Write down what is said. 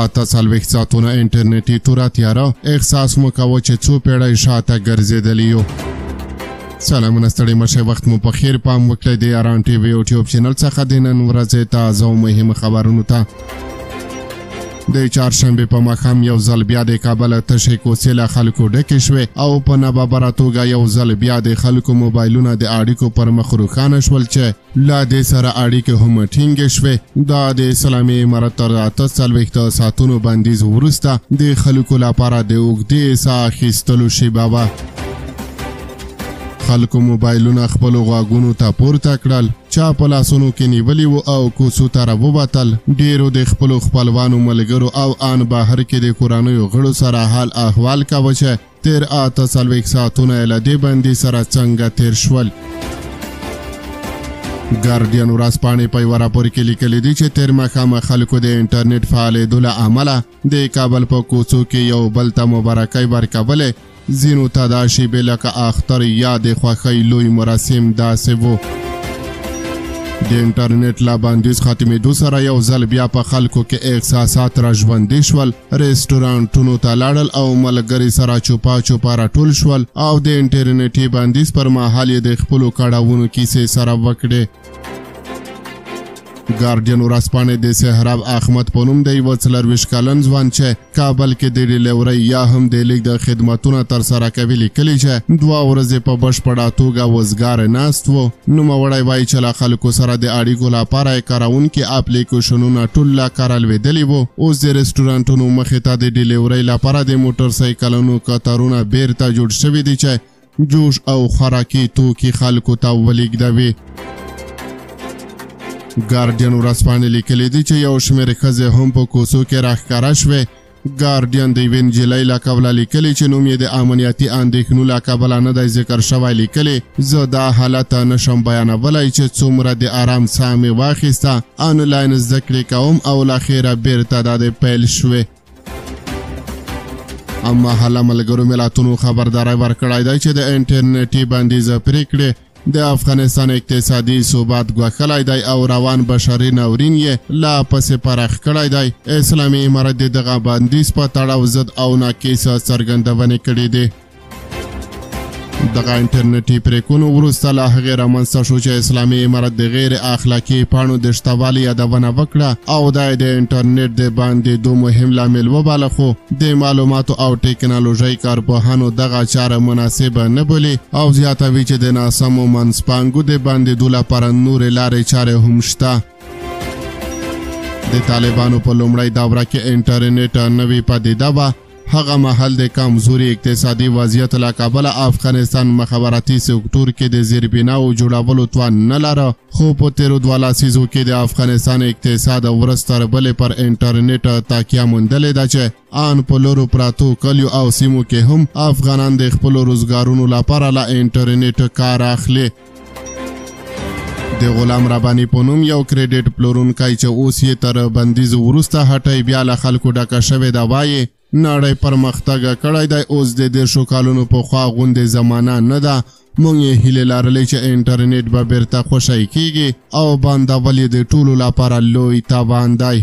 48 ساعتونه انټرنیټي توره تیاره احساس مو کاوه چې څو پیړۍ شاته ګرځېدلي یو. سلامونه ستړي مشه، وخت مو په خیر. پام وکړئ د یاران ټي وي یوټیوب چینل څخه د نن ورځې تازه او مهمه خبرونو ته. د چهارشنبې په ماښام یو ځل بیا د کابل تشې کوڅې له خلکو ډکې شوې او په ناببره توګه یو ځل بیا د خلکو موبایلونه د اړیکو پر مخ روښانه شول چې له دې سره اړیکې هم ټینګې شوې. دا د اسلامي امارت تر 48 ساعتونو بندیز وروسته د خلکو لپاره د اوږدې ساه اخیستلو شیبه وه. خلکو موبایلونه خپلو غوږونو ته پورته کړل، چا په لاسونو کې نیولي وو او کوڅو ته راووتل. ډیرو د خپلو خپلوانو، ملګرو او ان بهر کې د کورنیو غړو سره حال احوال کاوه چې تیر 48 ساعتونه یې له دې بندي سره څنګه تیر شول. ګارډین ورځپاڼې په یوه راپور کې لیکلي دي چې تیر ماښام خلکو د انټرنیټ فعالېدو له امله د کابل په کوڅو کې یو بل ته مبارکۍ ورکولې. ځینو ته دا شیبې لکه اختر یا د خوښۍ لوی مراسم داسې وو. د انټرنیټ لا بندیز ختمېدو سره یو ځل بیا په خلکو کې احساسات را ژوندي شول. رستورانټونو ته لاړل او ملګري سره چوپا چوپا راټول شول او د انټرنیټي بندیز پر مهال یې د خپلو کړاوونو کیسې سره وکړې. ګارډین ورځپاڼې د سهراب احمد په نوم د 24 کلن ځوان چې کابل کې د ډیلیورۍ یا هم د لیږد خدمتونه ترسره کوي لیکلي چې 2 ورځې په بشپړه توګه وزګار ناست و. نوموړی وایي چې له خلکو سره د اړیکو لپاره یې کاروونکي اپلیکیشنونه ټول لا کارولېدلي وو. اوس د رستورانټونو مخې ته د ډیلیورۍ لپاره د موټر سایکلونو قطارونه بیرته جوړ شوي دي چې جوش او خوراکي توکي خلکو ته ولېږدوي. ګارډین ورځپاڼې لیکلي دي چې یو شمېر ښځې هم په کوڅو کې راښکاره شوې. ګارډین د یوې نجلۍ له قبله لیکلي چې نوم یې د امنیتي اندېښنو له کبله نه دی ذکر شوی. لیکلي زه دا حالت نشم بیانولی چې څومره د آرام ساه مې واخیسته، آنلاین زده کړې کوم او لاخیره بیرته دا د پیل شوې. اما حاله ملګرو ملتونو خبرداری ورکړی دی چې د انټرنیټي بندیز پرېکړې د افغانستان اقتصادي ثبات ګواښلی دی او روان بشري ناورین یې لا پسې پراخ کړی دی. اسلامي امارت د دغه بندیز په تړاو ضد او ناقصه څرګندونې کړې دي. دغه انټرنیټي پرېکونو وروسته له هغې رامنځته شو چې اسلامي امارت د غیر اخلاقي پاڼو د شتوالي یادونه وکړه او دا د انټرنیټ د بندېدو مهم لامل وباله، خو د معلوماتو او ټکنالوژۍ کارپوهانو دغه چاره مناسبه نه بولي او زیاتوي چې د ناسمو منځپانګو د بندېدو لپاره نورې لارې چارې هم شته. د طالبانو په لومړۍ دوره کې انټرنیټ نوې پدیده وه. هغه مهال د کمزوري اقتصادي وضعیت له کبله افغانستان مخابراتي سکتور کې د زیربناو جوړولو توان نه لره، خو په تیرو 2 لسیزو کې د افغانستان اقتصاد ورځ تر بلې پر انټرنیټ تکیه موندلې ده چې ان په لرو پراتو کلیو او سیمو کې هم افغانان د خپلو روزګارونو لپاره له انټرنیټ کار اخلي. د غلام رباني په نوم یو کریډیټ پلورونکی چې اوس یې تر بندیز وروسته هټۍ بیا له خلکو ډکه شوې ده وایي نړۍ پرمختګ کړی دی. اوس د 10 کالونو پخوا غوندې زمانه نه ده. موږ یې هیلې لرلې چې انټرنیټ به بیرته خوشی کیږي او بندول یې د ټولو لپاره لوی تاوان دی.